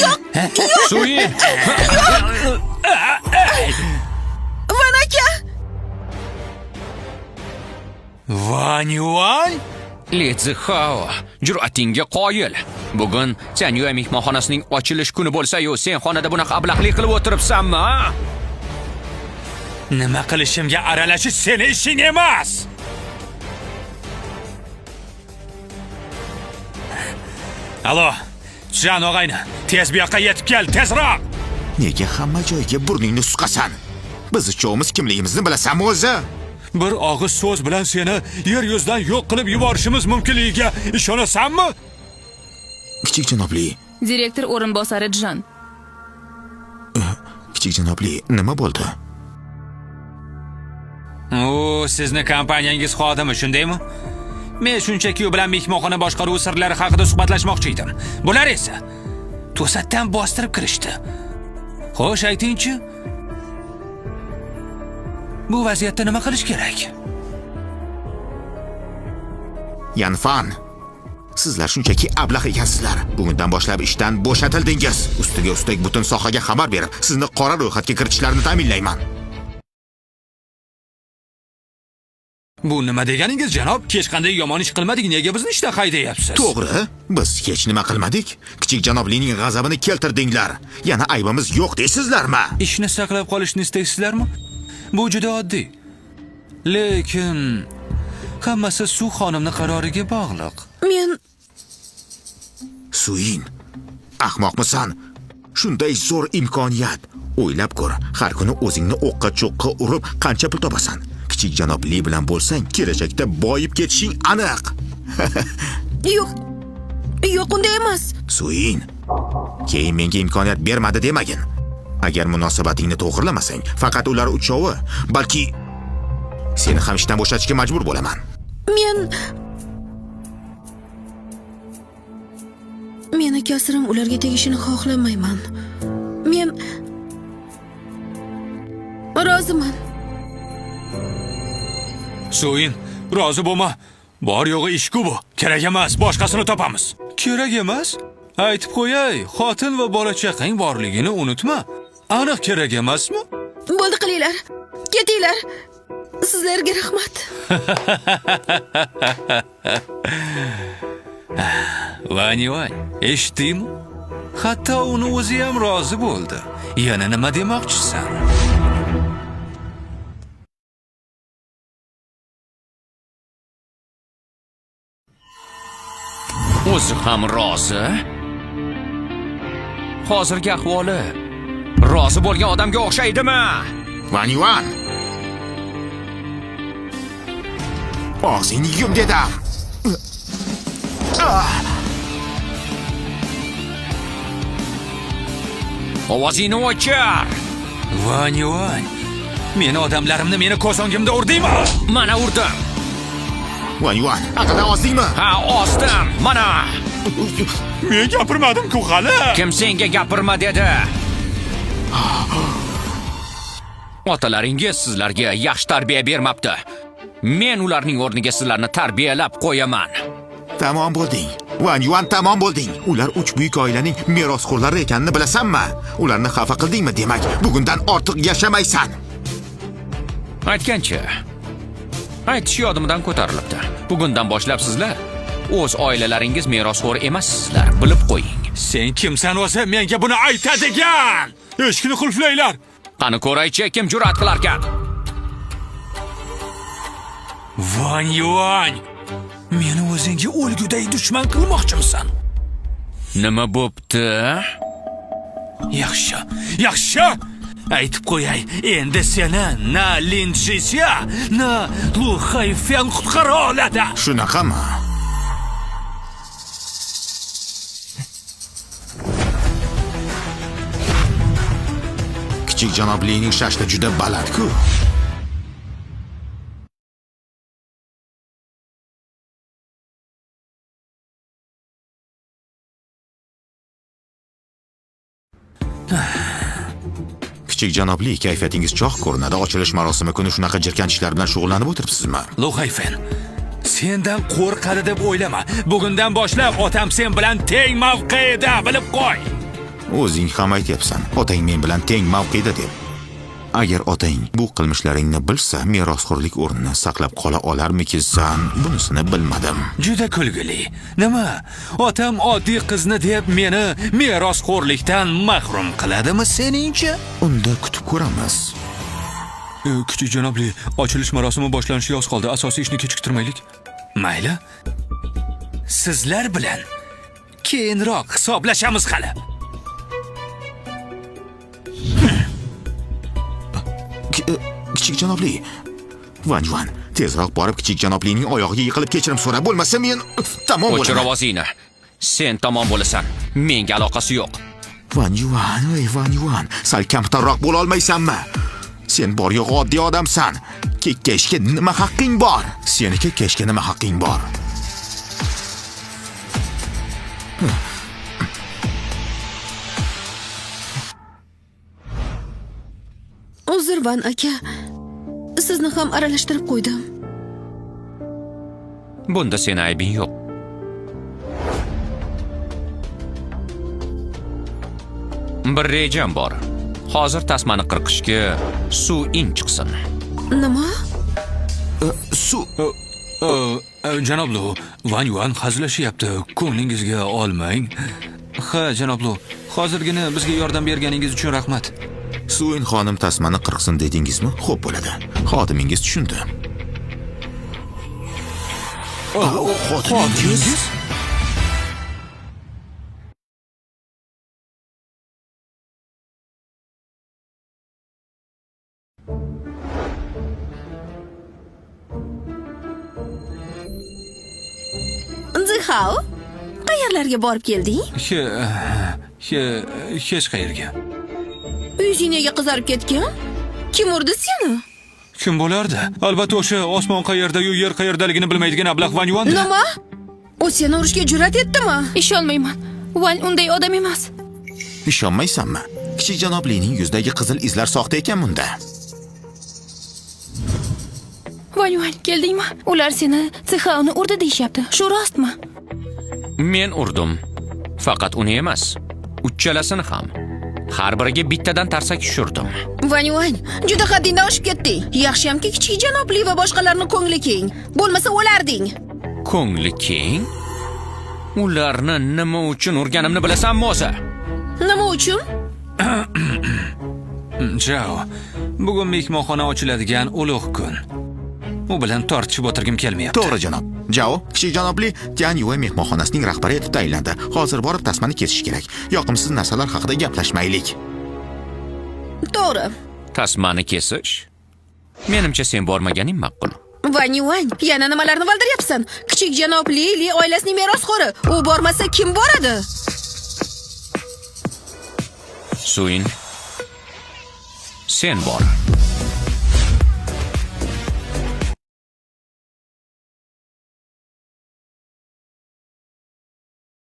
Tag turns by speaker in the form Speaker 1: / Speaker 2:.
Speaker 1: Yo'q.
Speaker 2: Suyin.
Speaker 1: Van aka.
Speaker 2: Van Yuan?
Speaker 3: Lidzi Hao, jur'atingga qoyil. Bugun Chanyuan mehmonxonasining ochilish kuni bo'lsa-yu, sen xonada bunaqa ablaqlik qilib o'tiribsanmi?
Speaker 2: Nima qilishimga aralashish seni ishing emas. Alo, Jan og'ayni, tez bu yoqqa yetib kel, tezroq.
Speaker 4: Nega hamma joyga burningni suqasan? Biz uchovimiz kimligimizni bilasanmi o'zi?
Speaker 2: Bir og'iz so'z bilan seni yer yuzidan yo'q qilib yuborishimiz mumkinligiga ishonasanmi?
Speaker 4: Kichik janobli.
Speaker 1: Direktor o'rinbosari Jan.
Speaker 4: Kichik janobli, nima bo'ldi?
Speaker 2: Sizni kompaniyangiz xodimi, shundaymi? Men shunchaki u bilan mehmonxona boshqaruvi sirlari haqida suhbatlashmoqchi edim. Bular esa to'satdan bostirib kirishdi. Xo'sh, ayting-chi. Bu vaziyatda nima qilish kerak?
Speaker 4: Yanfan, sizlar shunchaki ablah ekansizlar. Bugundan boshlab ishdan bo'shatildingiz. Ustiga ustak butun sohaga xabar berib, sizni qora ro'yxatga kiritishlarini ta'minlayman.
Speaker 2: Bu nima deganingiz, janob? Hech qanday yomon ish qilmadik, nega bizni ishdan haydayapsiz?
Speaker 4: To'g'ri, biz hech nima qilmadik. Kichik janoblining g'azabini keltirdinglar. Yana aybimiz yo'q deysizlarmi?
Speaker 2: Ishni saqlab qolishni istaysizlarmi? Bu juda oddiy. Lekin hammasi Su xonimning qaroriga bog'liq.
Speaker 1: Men
Speaker 4: Suyin, ahmoqmisan? Shunday zo'r imkoniyat. O'ylab ko'r, har kuni o'zingni o'qqa-cho'qqa urib qancha pul topasan? Kichik janobli bilan bo'lsang, kelajakda boyib ketishing aniq.
Speaker 1: yo'q. Yo'q, unday emas.
Speaker 4: Suyin, keyin menga imkoniyat bermadi demagin. Agar munosabatingni to'g'rilamasang, faqat ular uchovi, balki seni ham ishdan bo'shatishga majbur bo'laman.
Speaker 1: Men akasirim ularga tegishini xohlamayman. Men roziman.
Speaker 2: Suyin, rozi bo'lma. Bor yo'g'i ish-ku bu. Kerak emas, boshqasini topamiz. Kerak emas? Aytib qo'yay, xotin va bola chaqang borligini unutma. Aniq kerak emasmi?
Speaker 1: Bo'ldi, qilinglar. Ketinglar. Sizlarga rahmat.
Speaker 2: Van, eshitdingmi? Hatto uni o'zi ham rozi bo'ldi. Yana nima demoqchisan?
Speaker 3: O'zi ham rozi. Hozirgi ahvoli rozi bo'lgan odamga o'xshaydimi?
Speaker 4: Van Yuan. Og'zingni yum dedim.
Speaker 3: Ovozingni o'chir.
Speaker 2: Van, meni odamlarimni meni ko'z o'ngimda urdingmi?
Speaker 3: Mana urdim.
Speaker 4: Van, aqldan ozdingmi?
Speaker 3: Ha, osdim. Mana.
Speaker 2: Men gapirmadim-ku hali.
Speaker 3: Kim senga gapirma dedi? Otalaringiz sizlarga yaxshi tarbiya bermabdi. Men ularning o'rniga sizlarni tarbiyalab qo'yaman.
Speaker 4: Tamom bo'lding. Van Yuan, tamom bo'lding. Ular uch buyuk oilaning merosxo'rlari ekanini bilasanmi? Ularni xafa qildingmi? Demak, bugundan ortiq yashamaysan.
Speaker 3: Aytgancha. Aytish yodimdan ko'tarilibdi. Bugundan boshlab sizlar o'z oilalaringiz merosxo'r emassizlar, bilib qo'ying.
Speaker 2: Sen kimsan o'zi menga buni aytadigan? Eshikni qulflaylar.
Speaker 3: Qani ko'raychi, kim jur'at qilar ekan?
Speaker 2: Van, meni o'zingga o'lguday dushman qilmoqchimisan?
Speaker 3: Nima bo'pti?
Speaker 2: Yaxshi. Aytib qo'yay, endi seni na Lin Zhixia, na Lu Haifeng qutqara oladi.
Speaker 4: Shunaqami? Kichik janoblining shashti juda baland-ku. Kichik janobli, kayfiyatingiz choq ko'rinadi. Ochilish marosimi kuni shunaqa jirkanchishlar bilan shug'ullanib o'tiribsizmi?
Speaker 2: Lu Haifeng, Sendan qo'rqadi deb o'ylama. Bugundan boshlab otam sen bilan teng mavqeda, bilib qo'y.
Speaker 4: O'zing ham aytyapsan, otang men bilan teng mavqeda deb. Agar otang bu qilmishlaringni bilsa, merosxo'rlik o'rnini saqlab qola olarmikinsan, bunisini bilmadim.
Speaker 2: Juda kulgili. Nima? Otam oddiy qizni deb meni merosxo'rlikdan mahrum qiladimi seningcha?
Speaker 4: Unda kutib ko'ramiz.
Speaker 2: Kichik janobli, ochilish marosimi boshlanishiga oz qoldi. Asosiy ishni kechiktirmaylik. Mayli. Sizlar bilan keyinroq hisoblashamiz hali.
Speaker 4: Kichik janobli, Vanjuan, tezroq borib kichik janoblining oyog'iga yiqilib kechirim so'ra, bo'lmasa men tamom
Speaker 3: O'chir
Speaker 4: bo'laman.
Speaker 3: ovozingni. Sen tomon bo'lasan. Menga aloqasi yo'q.
Speaker 4: Vanjuan, sal kamtarroq bo'la olmaysanmi? Sen bor yo'q oddiy odamsan. Kekkashga nima haqqing bor? Seni kekkashga nima haqqing bor?
Speaker 1: Uzr Van aka. Sizni ham aralashtirib qo'ydim.
Speaker 3: Bunda seni aybing yo'q. Bir rejam bor. Hozir tasmani qirqishga suv in chiqsin.
Speaker 1: Nima?
Speaker 2: Janoblu, Van Yuan hazillashyapti. Ko'nglingizga olmang. Ha, janoblu, hozirgina bizga yordam berganingiz uchun rahmat.
Speaker 4: Suin xonim tasmani qirqsin dedingizmi? Xo'p bo'ladi. Xodimingiz tushundi. Xodimingiz?
Speaker 1: Zihao, qayerlarga borib kelding?
Speaker 2: Hech qayerga.
Speaker 1: Yuzing nega qizarib ketgan? Kim urdi seni?
Speaker 2: Kim bo'lardi? Albatta o'sha osmon qayerda-yu yer qayerdaligini bilmaydigan ablah Van Yuan.
Speaker 1: Nima? U seni urishga jur'at etdimi?
Speaker 5: Ishonmayman. Van unday odam emas.
Speaker 4: Ishonmaysanmi? Kichik janoblining yuzidagi qizil izlar soxta ekan bunda.
Speaker 5: Van, keldingmi? Ular seni Zihaoni urdi deyishyapti. Shu rostmi?
Speaker 3: Men urdim. Faqat uni emas, uchalasini ham. Har biriga bittadan tarsak tushirdim.
Speaker 1: Van, juda haddingdan oshib ketding. Yaxshiyamki kichik janobli va boshqalarning ko'ngli keng. Bo'lmasa o'larding.
Speaker 3: Ko'ngli keng? Ularni nima uchun urganimni bilasanmi o'zi?
Speaker 1: Nima uchun?
Speaker 2: Jao, bugun mehmonxona ochiladigan ulug' kun. U bilan tortishib o'tirgim kelmayapti.
Speaker 4: To'g'ri janob. Jao, kichik janobli Tianyue mehmonxonasining rahbari etib tayinlandi. Hozir borib tasmani kesish kerak. Yoqimsiz narsalar haqida gaplashmaylik.
Speaker 1: To'g'ri.
Speaker 3: Tasmani kesish? Menimcha sen bormaganing ma'qul.
Speaker 1: Van, yana nimalarni valdiryapsan? Kichik janobli Li oilasining merosxo'ri. U bormasa kim boradi?
Speaker 3: Suin, sen bor.